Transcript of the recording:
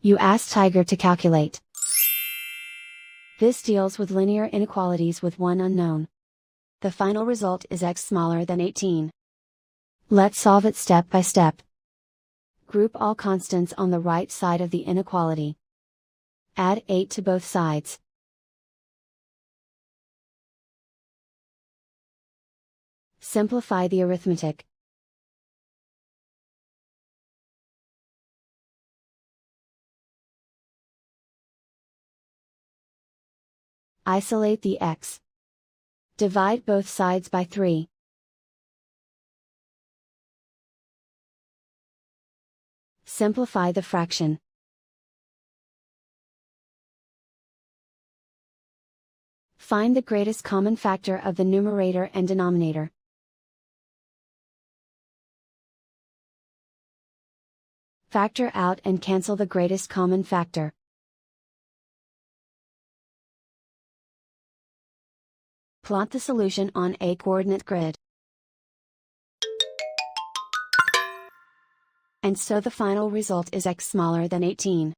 You ask Tiger to calculate. This deals with linear inequalities with one unknown. The final result is x smaller than 18. Let's solve it step by step. Group all constants on the right side of the inequality. Add 8 to both sides. Simplify the arithmetic. Isolate the x. Divide both sides by 3. Simplify the fraction. Find the greatest common factor of the numerator and denominator. Factor out and cancel the greatest common factor. Plot the solution on a coordinate grid. And so the final result is x smaller than 18.